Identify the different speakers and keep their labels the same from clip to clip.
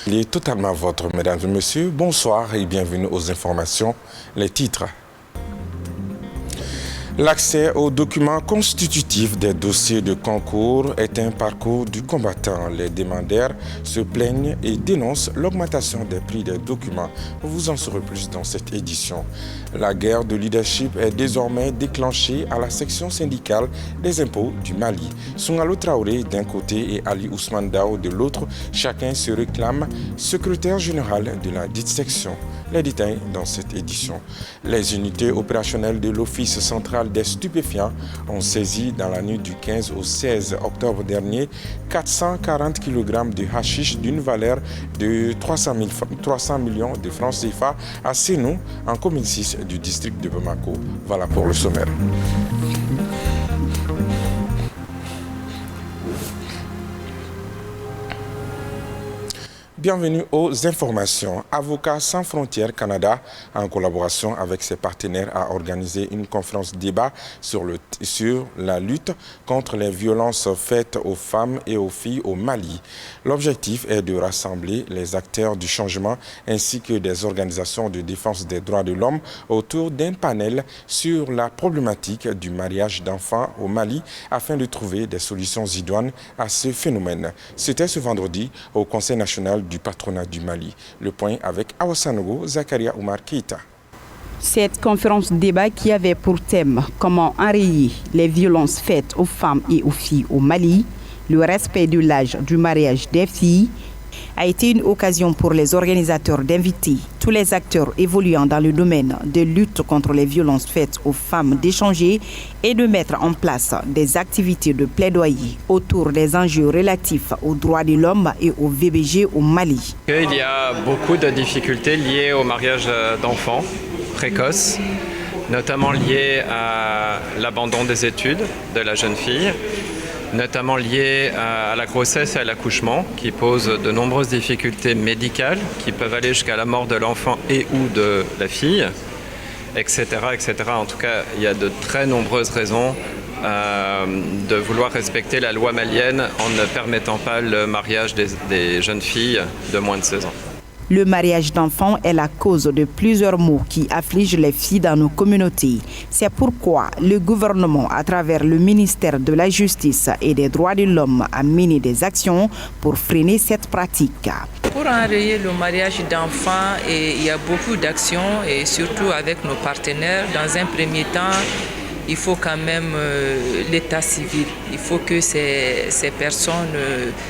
Speaker 1: Il est totalement votre, mesdames et messieurs. Bonsoir et bienvenue aux informations. Les titres. L'accès aux documents constitutifs des dossiers de concours est un parcours du combattant. Les demandeurs se plaignent et dénoncent l'augmentation des prix des documents. Vous en saurez plus dans cette édition. La guerre de leadership est désormais déclenchée à la section syndicale des impôts du Mali. Soungalo Traoré d'un côté et Ali Ousmane Dao de l'autre, chacun se réclame secrétaire général de la dite section. Les détails dans cette édition. Les unités opérationnelles de l'Office central des stupéfiants ont saisi dans la nuit du 15 au 16 octobre dernier 440 kg de hashish d'une valeur de 300 millions de francs CFA à Sénou, en commune 6 du district de Bamako. Voilà pour le sommaire. Bienvenue aux informations. Avocats sans frontières Canada, en collaboration avec ses partenaires, a organisé une conférence débat sur la lutte contre les violences faites aux femmes et aux filles au Mali. L'objectif est de rassembler les acteurs du changement ainsi que des organisations de défense des droits de l'homme autour d'un panel sur la problématique du mariage d'enfants au Mali afin de trouver des solutions idoines à ce phénomène. C'était ce vendredi au Conseil national du patronat du Mali. Le point avec Awasanogo Zakaria Oumar Keita.
Speaker 2: Cette conférence débat qui avait pour thème comment enrayer les violences faites aux femmes et aux filles au Mali, le respect de l'âge du mariage des filles, a été une occasion pour les organisateurs d'inviter tous les acteurs évoluant dans le domaine de lutte contre les violences faites aux femmes d'échanger et de mettre en place des activités de plaidoyer autour des enjeux relatifs aux droits de l'homme et au VBG au Mali.
Speaker 3: Il y a beaucoup de difficultés liées au mariage d'enfants précoces, notamment liées à l'abandon des études de la jeune fille, notamment liées à la grossesse et à l'accouchement, qui posent de nombreuses difficultés médicales, qui peuvent aller jusqu'à la mort de l'enfant et ou de la fille, etc., etc. En tout cas, il y a de très nombreuses raisons de vouloir respecter la loi malienne en ne permettant pas le mariage des jeunes filles de moins de 16 ans.
Speaker 2: Le mariage d'enfants est la cause de plusieurs maux qui affligent les filles dans nos communautés. C'est pourquoi le gouvernement, à travers le ministère de la Justice et des Droits de l'Homme, a mené des actions pour freiner cette pratique.
Speaker 4: Pour enrayer le mariage d'enfants, il y a beaucoup d'actions et surtout avec nos partenaires. Dans un premier temps, il faut quand même l'état civil. Il faut que ces personnes,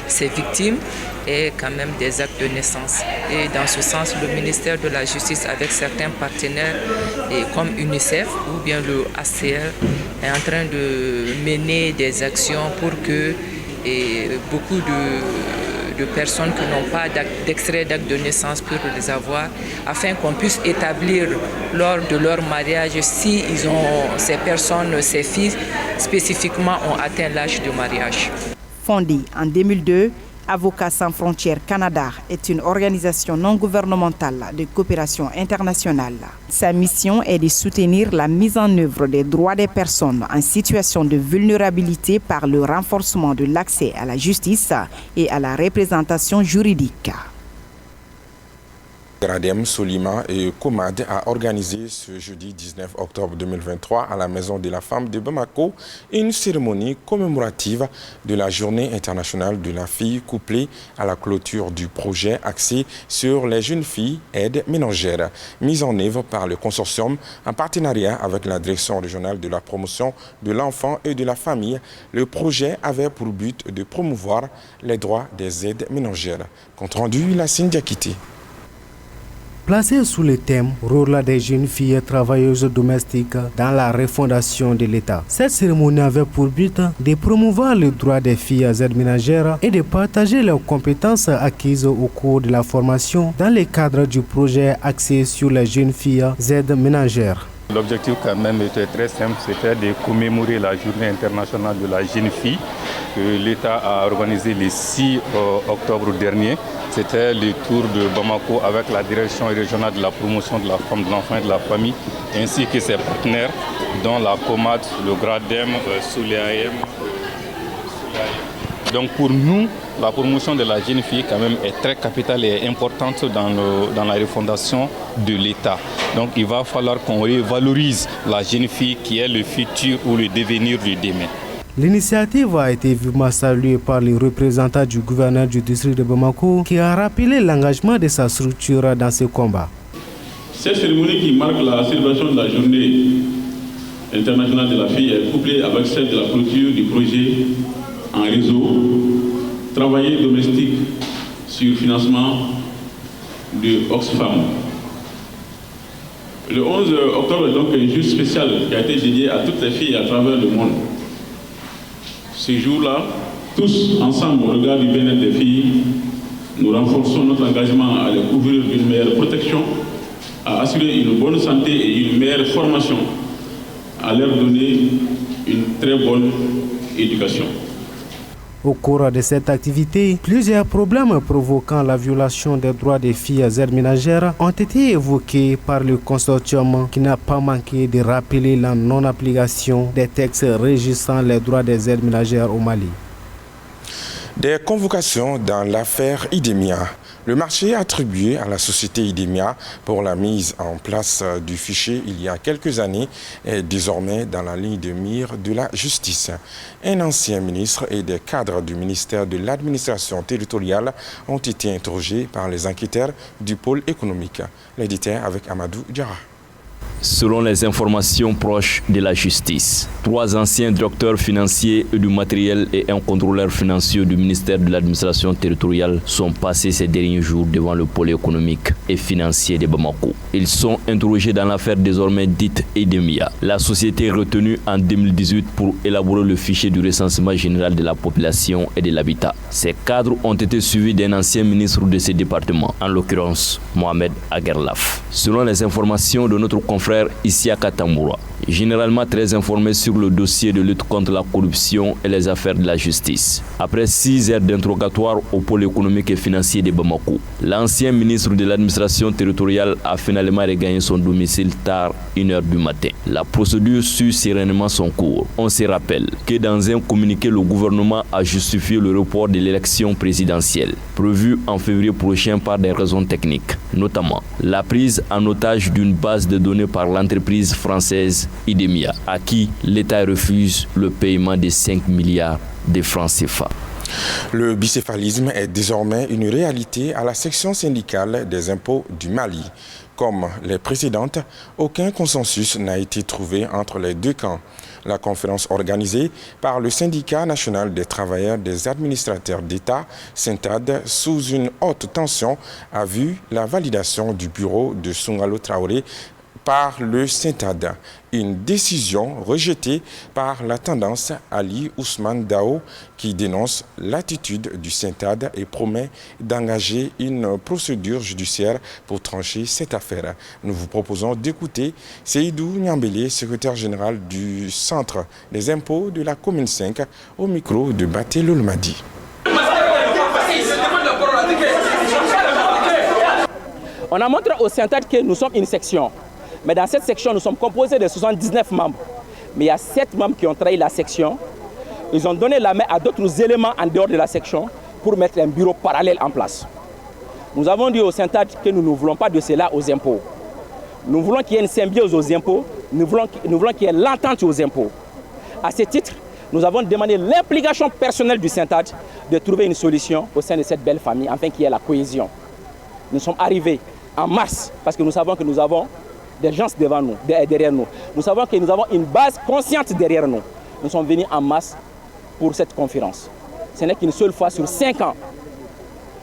Speaker 4: ces victimes, aient quand même des actes de naissance. Et dans ce sens, le ministère de la Justice, avec certains partenaires comme UNICEF ou bien le HCR, est en train de mener des actions pour que beaucoup de personnes qui n'ont pas d'extrait d'acte de naissance puissent les avoir, afin qu'on puisse établir lors de leur mariage si ces personnes, ces filles spécifiquement ont atteint l'âge de mariage.
Speaker 2: Fondée en 2002, Avocats sans frontières Canada est une organisation non gouvernementale de coopération internationale. Sa mission est de soutenir la mise en œuvre des droits des personnes en situation de vulnérabilité par le renforcement de l'accès à la justice et à la représentation juridique.
Speaker 1: Gradem, Solima et Komad a organisé ce jeudi 19 octobre 2023 à la Maison de la Femme de Bamako une cérémonie commémorative de la Journée internationale de la fille couplée à la clôture du projet axé sur les jeunes filles aides ménagères, mise en œuvre par le consortium en partenariat avec la Direction régionale de la promotion de l'enfant et de la famille. Le projet avait pour but de promouvoir les droits des aides ménagères. Compte rendu, la Diakité.
Speaker 5: Placé sous le thème « Rôle des jeunes filles travailleuses domestiques dans la refondation de l'État », cette cérémonie avait pour but de promouvoir les droits des filles aides ménagères et de partager leurs compétences acquises au cours de la formation dans le cadre du projet axé sur les jeunes filles aides ménagères.
Speaker 6: L'objectif quand même était très simple, c'était de commémorer la journée internationale de la jeune fille que l'État a organisé le 6 octobre dernier. C'était le tour de Bamako avec la direction régionale de la promotion de la femme, de l'enfant et de la famille, ainsi que ses partenaires, dont la COMAD, le GRADEM, Souléaïm. Donc pour nous, la promotion de la jeune fille quand même est très capitale et importante dans la refondation de l'État. Donc il va falloir qu'on valorise la jeune fille qui est le futur ou le devenir du demain.
Speaker 5: L'initiative a été vivement saluée par les représentants du gouverneur du district de Bamako qui a rappelé l'engagement de sa structure dans ce combat.
Speaker 7: Cette cérémonie qui marque la célébration de la journée internationale de la fille est couplée avec celle de la clôture du projet en réseau travailler domestique sur financement de Oxfam. Le 11 octobre est donc un jour spécial qui a été dédié à toutes les filles à travers le monde. Ce jour-là, tous ensemble au regard du bien-être des filles, nous renforçons notre engagement à les couvrir d'une meilleure protection, à assurer une bonne santé et une meilleure formation, à leur donner une très bonne éducation.
Speaker 5: Au cours de cette activité, plusieurs problèmes provoquant la violation des droits des filles aides ménagères ont été évoqués par le consortium qui n'a pas manqué de rappeler la non-application des textes régissant les droits des aides ménagères au Mali.
Speaker 1: Des convocations dans l'affaire Idemia. Le marché attribué à la société Idemia pour la mise en place du fichier il y a quelques années est désormais dans la ligne de mire de la justice. Un ancien ministre et des cadres du ministère de l'administration territoriale ont été interrogés par les enquêteurs du pôle économique. Les détails avec Amadou Diarra.
Speaker 8: Selon les informations proches de la justice, 3 anciens directeurs financiers et du matériel et un contrôleur financier du ministère de l'administration territoriale sont passés ces derniers jours devant le pôle économique et financier de Bamako. Ils sont interrogés dans l'affaire désormais dite Idemia, la société retenue en 2018 pour élaborer le fichier du recensement général de la population et de l'habitat. Ces cadres ont été suivis d'un ancien ministre de ce département, en l'occurrence Mohamed Aguerlaf. Selon les informations de notre confrère Isiaka Tamboura, généralement très informé sur le dossier de lutte contre la corruption et les affaires de la justice. Après 6 heures d'interrogatoire au pôle économique et financier de Bamako, l'ancien ministre de l'administration territoriale a finalement regagné son domicile tard 1h du matin. La procédure suit sereinement son cours. On se rappelle que dans un communiqué, le gouvernement a justifié le report de l'élection présidentielle, prévue en février prochain par des raisons techniques, notamment la prise en otage d'une base de données par l'entreprise française Idemia, à qui l'État refuse le paiement de 5 milliards de francs CFA.
Speaker 1: Le bicéphalisme est désormais une réalité à la section syndicale des impôts du Mali. Comme les précédentes, aucun consensus n'a été trouvé entre les deux camps. La conférence organisée par le syndicat national des travailleurs des administrateurs d'État, SYNTAD, sous une haute tension, a vu la validation du bureau de Soungalo Traoré par le SYNTAD, une décision rejetée par la tendance Ali Ousmane Dao qui dénonce l'attitude du SYNTAD et promet d'engager une procédure judiciaire pour trancher cette affaire. Nous vous proposons d'écouter Seydou Niambélé, secrétaire général du Centre des impôts de la commune 5, au micro de Baté Lolmadi.
Speaker 9: On a montré au SYNTAD que nous sommes une section. Mais dans cette section, nous sommes composés de 79 membres. Mais il y a 7 membres qui ont trahi la section. Ils ont donné la main à d'autres éléments en dehors de la section pour mettre un bureau parallèle en place. Nous avons dit au SYNTAD que nous ne voulons pas de cela aux impôts. Nous voulons qu'il y ait une symbiose aux impôts. Nous voulons qu'il y ait l'entente aux impôts. À ce titre, nous avons demandé l'implication personnelle du SYNTAD de trouver une solution au sein de cette belle famille, afin qu'il y ait la cohésion. Nous sommes arrivés en mars parce que nous savons que nous avons des gens devant nous, derrière nous. Nous savons que nous avons une base consciente derrière nous. Nous sommes venus en masse pour cette conférence. Ce n'est qu'une seule fois sur 5 ans.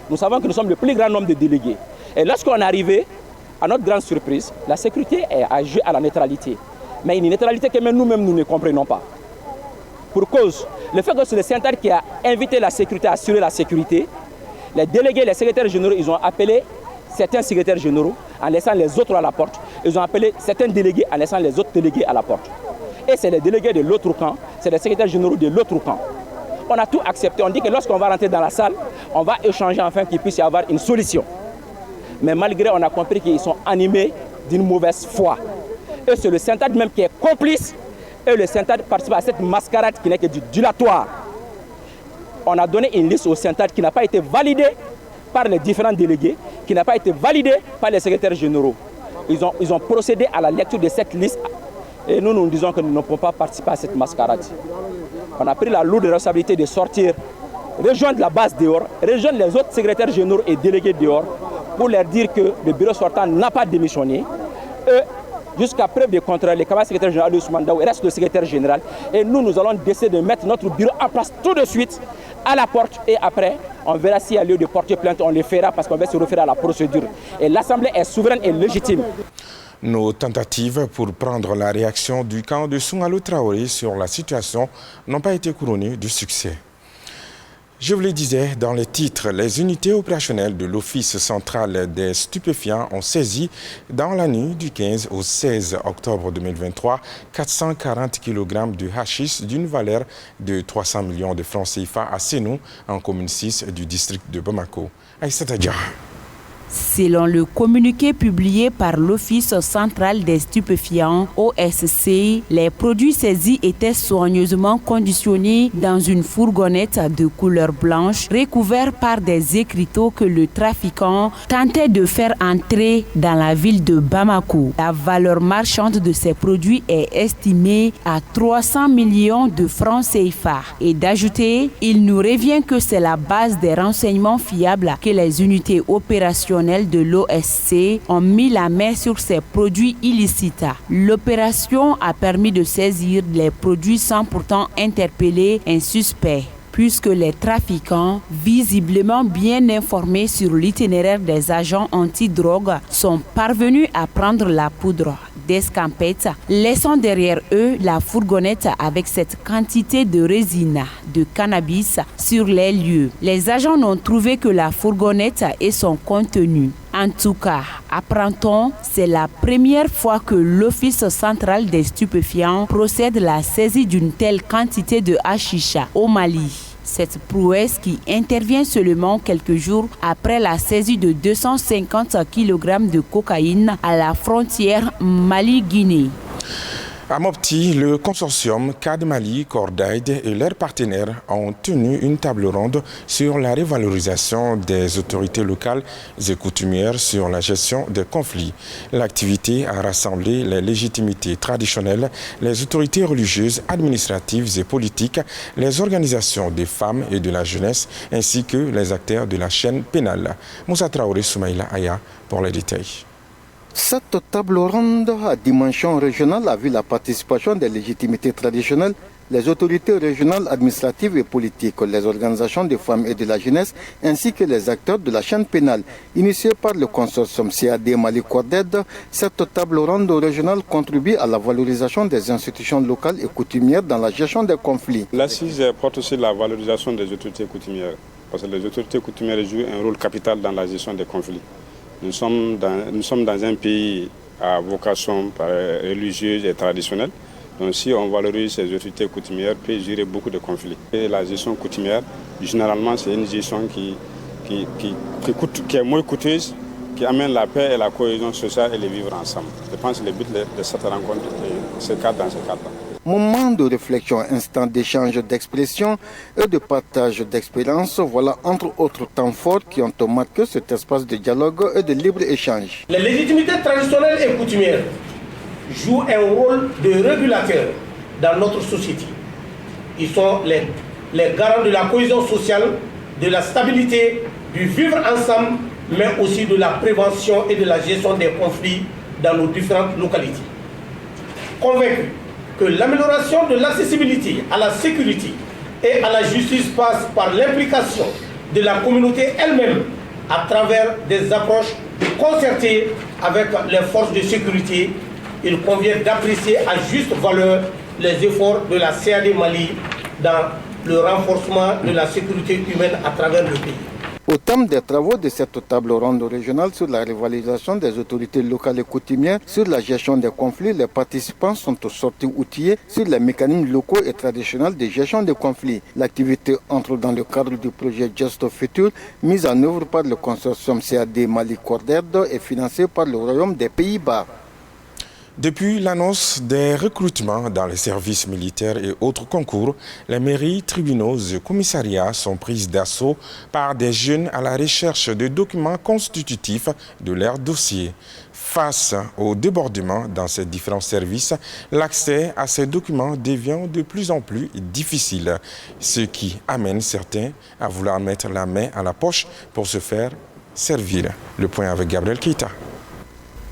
Speaker 9: Nous savons que nous sommes le plus grand nombre de délégués. Et lorsqu'on est arrivé, à notre grande surprise, la sécurité a joué à la neutralité. Mais une neutralité que même nous-mêmes nous ne comprenons pas. Pour cause, le fait que c'est le SYNTAD qui a invité la sécurité à assurer la sécurité, les délégués, les secrétaires généraux, ils ont appelé certains secrétaires généraux en laissant les autres à la porte. Ils ont appelé certains délégués en laissant les autres délégués à la porte. Et c'est les délégués de l'autre camp, c'est les secrétaires généraux de l'autre camp. On a tout accepté. On dit que lorsqu'on va rentrer dans la salle, on va échanger afin qu'il puisse y avoir une solution. Mais malgré, on a compris qu'ils sont animés d'une mauvaise foi. Et c'est le SYNTAD même qui est complice. Et le SYNTAD participe à cette mascarade qui n'est que du dilatoire. on a donné une liste au CENTAD qui n'a pas été validée par les différents délégués, qui n'a pas été validée par les secrétaires généraux. Ils ont procédé à la lecture de cette liste et nous disons que nous ne pouvons pas participer à cette mascarade. On a pris la lourde responsabilité de sortir, rejoindre la base dehors, rejoindre les autres secrétaires généraux et délégués dehors pour leur dire que le bureau sortant n'a pas démissionné. Jusqu'à preuve du contraire, les camarades secrétaires généraux de Soumandao restent le secrétaire général et nous allons décider de mettre notre bureau en place tout de suite à la porte et après on verra s'il y a lieu de porter plainte, on le fera parce qu'on va se référer à la procédure. Et l'Assemblée est souveraine et légitime.
Speaker 1: Nos tentatives pour prendre la réaction du camp de Soumalo Traoré sur la situation n'ont pas été couronnées de succès. Je vous le disais dans les titres, les unités opérationnelles de l'Office central des stupéfiants ont saisi dans la nuit du 15 au 16 octobre 2023 440 kg de hachis d'une valeur de 300 millions de francs CFA à Sénou, en commune 6 du district de Bamako. Aïssata Dia.
Speaker 2: Selon le communiqué publié par l'Office central des stupéfiants, OSC, les produits saisis étaient soigneusement conditionnés dans une fourgonnette de couleur blanche, recouverte par des écriteaux que le trafiquant tentait de faire entrer dans la ville de Bamako. La valeur marchande de ces produits est estimée à 300 millions de francs CFA. Et d'ajouter, il nous revient que c'est la base des renseignements fiables que les unités opérationnelles de l'OSC ont mis la main sur ces produits illicites. L'opération a permis de saisir les produits sans pourtant interpeller un suspect, puisque les trafiquants, visiblement bien informés sur l'itinéraire des agents anti-drogue, sont parvenus à prendre la poudre d'escampette, laissant derrière eux la fourgonnette avec cette quantité de résine de cannabis sur les lieux. Les agents n'ont trouvé que la fourgonnette et son contenu. En tout cas, apprend-on, c'est la première fois que l'Office central des stupéfiants procède à la saisie d'une telle quantité de hashish au Mali. Cette prouesse qui intervient seulement quelques jours après la saisie de 250 kg de cocaïne à la frontière Mali-Guinée.
Speaker 1: À Mopti, le consortium CAD Mali, Cordaid et leurs partenaires ont tenu une table ronde sur la revalorisation des autorités locales et coutumières sur la gestion des conflits. L'activité a rassemblé les légitimités traditionnelles, les autorités religieuses, administratives et politiques, les organisations des femmes et de la jeunesse, ainsi que les acteurs de la chaîne pénale. Moussa Traoré Soumaïla Aya pour les détails.
Speaker 10: Cette table ronde à dimension régionale a vu la participation des légitimités traditionnelles, les autorités régionales administratives et politiques, les organisations des femmes et de la jeunesse, ainsi que les acteurs de la chaîne pénale. Initiée par le consortium CAD Mali Cordaid, cette table ronde régionale contribue à la valorisation des institutions locales et coutumières dans la gestion des conflits.
Speaker 11: L'assise porte aussi la valorisation des autorités coutumières, parce que les autorités coutumières jouent un rôle capital dans la gestion des conflits. Nous sommes dans un pays à vocation religieuse et traditionnelle. Donc si on valorise ces autorités coutumières, peut gérer beaucoup de conflits. Et la gestion coutumière, généralement, c'est une gestion qui est moins coûteuse, qui amène la paix et la cohésion sociale et les vivre ensemble. Je pense que le but de cette rencontre est dans ce cadre-là.
Speaker 10: Moment de réflexion, instant d'échange d'expression et de partage d'expériences, voilà entre autres temps forts qui ont marqué cet espace de dialogue et de libre-échange.
Speaker 12: Les légitimités traditionnelles et coutumières jouent un rôle de régulateur dans notre société. Ils sont les garants de la cohésion sociale, de la stabilité, du vivre ensemble, mais aussi de la prévention et de la gestion des conflits dans nos différentes localités. Convaincus que l'amélioration de l'accessibilité à la sécurité et à la justice passe par l'implication de la communauté elle-même à travers des approches concertées avec les forces de sécurité, il convient d'apprécier à juste valeur les efforts de la CAD Mali dans le renforcement de la sécurité humaine à travers le pays.
Speaker 10: Au terme des travaux de cette table ronde régionale sur la rivalisation des autorités locales et coutumières sur la gestion des conflits, les participants sont sortis outillés sur les mécanismes locaux et traditionnels de gestion des conflits. L'activité entre dans le cadre du projet Just Future, mis en œuvre par le consortium CAD Mali Cordaid et financé par le Royaume des Pays-Bas.
Speaker 1: Depuis l'annonce des recrutements dans les services militaires et autres concours, les mairies, tribunaux et commissariats sont prises d'assaut par des jeunes à la recherche de documents constitutifs de leur dossier. Face au débordement dans ces différents services, l'accès à ces documents devient de plus en plus difficile, ce qui amène certains à vouloir mettre la main à la poche pour se faire servir. Le point avec Gabriel Keita.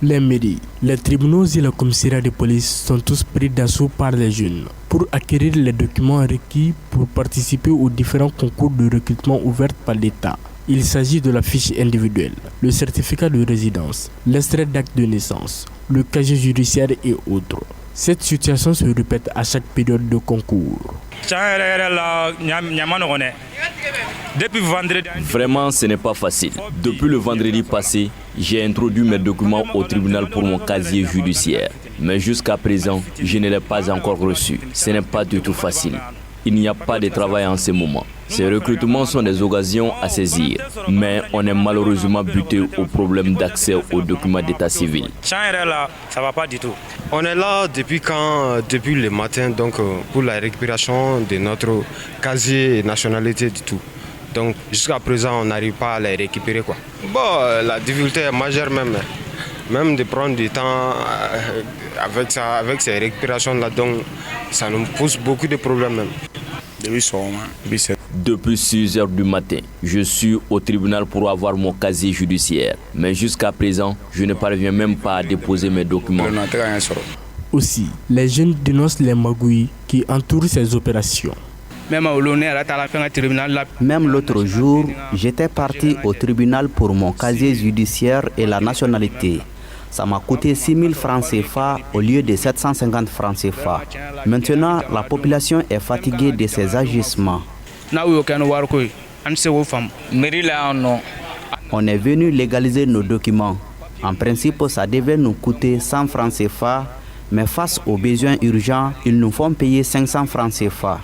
Speaker 13: Les mairies, les tribunaux et les commissariats de police sont tous pris d'assaut par les jeunes pour acquérir les documents requis pour participer aux différents concours de recrutement ouverts par l'État. Il s'agit de la fiche individuelle, le certificat de résidence, l'extrait d'acte de naissance, le casier judiciaire et autres. Cette situation se répète à chaque période de concours.
Speaker 8: Vraiment, ce n'est pas facile. Depuis le vendredi passé, j'ai introduit mes documents au tribunal pour mon casier judiciaire. Mais jusqu'à présent, je ne l'ai pas encore reçu. Ce n'est pas du tout facile. Il n'y a pas de travail en ce moment. Ces recrutements sont des occasions à saisir, mais on est malheureusement buté au problème d'accès aux documents d'état civil.
Speaker 14: Ça va pas du tout. On est là depuis le matin pour la récupération de notre casier nationalité du tout. Donc jusqu'à présent, on n'arrive pas à les récupérer. La difficulté est majeure même de prendre du temps avec ces récupérations-là, donc ça nous pose beaucoup de problèmes même.
Speaker 8: Depuis 6 heures du matin, je suis au tribunal pour avoir mon casier judiciaire. Mais jusqu'à présent, je ne parviens même pas à déposer mes documents.
Speaker 13: Aussi, les jeunes dénoncent les magouilles qui entourent ces opérations.
Speaker 15: Même l'autre jour, j'étais parti au tribunal pour mon casier judiciaire et la nationalité. Ça m'a coûté 6 000 francs CFA au lieu de 750 francs CFA. Maintenant, la population est fatiguée de ces agissements. On est venu légaliser nos documents. En principe, ça devait nous coûter 100 francs CFA, mais face aux besoins urgents, ils nous font payer 500 francs CFA.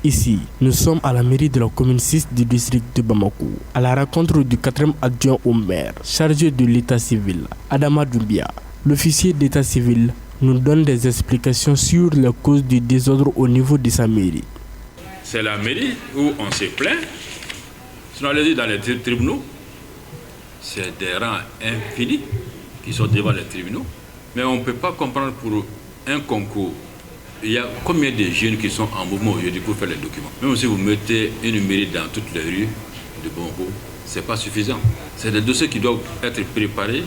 Speaker 13: Ici, nous sommes à la mairie de la commune 6 du district de Bamako, à la rencontre du 4e adjoint au maire, chargé de l'état civil, Adama Doumbia. L'officier d'état civil nous donne des explications sur les causes du désordre au niveau de sa mairie.
Speaker 16: C'est la mairie où on se plaint. Sinon, allez-y dans les tribunaux, c'est des rangs infinis qui sont devant les tribunaux. Mais on ne peut pas comprendre pour un concours. Il y a combien de jeunes qui sont en mouvement aujourd'hui pour faire les documents. Même si vous mettez une mairie dans toutes les rues de Bamako, ce n'est pas suffisant. C'est des dossiers qui doivent être préparés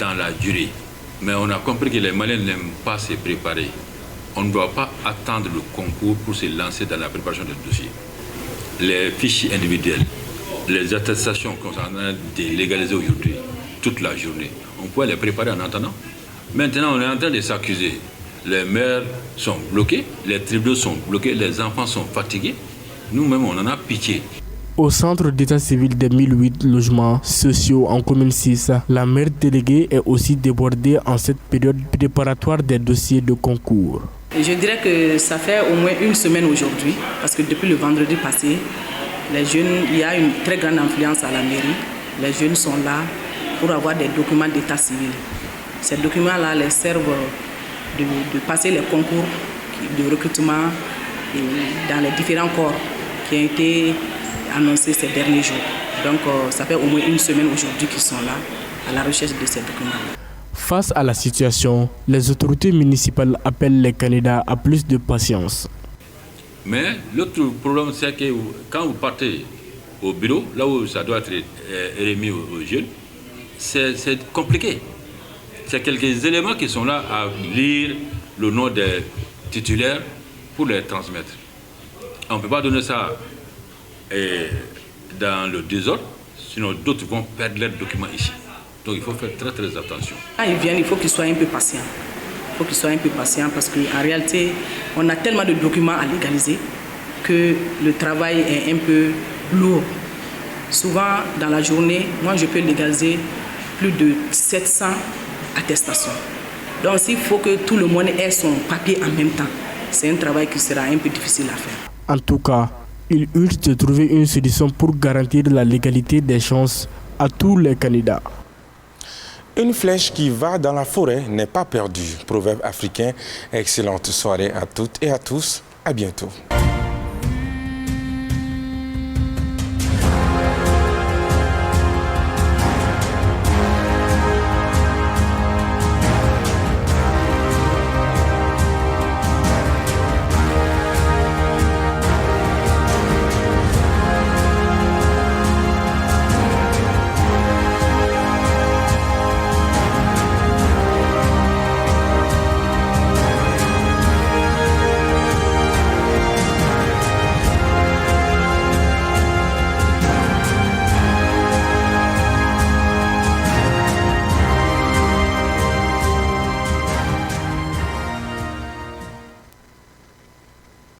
Speaker 16: dans la durée. Mais on a compris que les Maliens n'aiment pas se préparer. On ne doit pas attendre le concours pour se lancer dans la préparation des dossiers. Les fiches individuelles, les attestations qu'on est en train de légaliser aujourd'hui, toute la journée, on peut les préparer en attendant. Maintenant, on est en train de s'accuser. Les maires sont bloqués, les tribunaux sont bloqués, les enfants sont fatigués. Nous-mêmes, on en a pitié.
Speaker 13: Au centre d'état civil des 1008 logements sociaux en commune 6, la maire déléguée est aussi débordée en cette période préparatoire des dossiers de concours.
Speaker 17: Je dirais que ça fait au moins une semaine aujourd'hui, parce que depuis le vendredi passé, les jeunes, il y a une très grande influence à la mairie. Les jeunes sont là pour avoir des documents d'état civil. Ces documents-là les servent de passer les concours de recrutement dans les différents corps qui ont été annoncés ces derniers jours. Donc ça fait au moins une semaine aujourd'hui qu'ils sont là à la recherche de ces documents.
Speaker 13: Face à la situation, les autorités municipales appellent les candidats à plus de patience.
Speaker 16: Mais l'autre problème, c'est que quand vous partez au bureau, là où ça doit être remis aux jeunes, c'est compliqué. C'est quelques éléments qui sont là à lire le nom des titulaires pour les transmettre. On ne peut pas donner ça dans le désordre, sinon d'autres vont perdre leurs documents ici. Donc il faut faire très très attention.
Speaker 17: Quand ils viennent, il faut qu'ils soient un peu patients. Il faut qu'ils soient un peu patients parce qu'en réalité, on a tellement de documents à légaliser que le travail est un peu lourd. Souvent, dans la journée, moi je peux légaliser plus de 700 attestations. Donc s'il faut que tout le monde ait son papier en même temps, c'est un travail qui sera un peu difficile à faire.
Speaker 13: En tout cas, il urge de trouver une solution pour garantir la légalité des chances à tous les candidats.
Speaker 1: Une flèche qui va dans la forêt n'est pas perdue. Proverbe africain. Excellente soirée à toutes et à tous. À bientôt.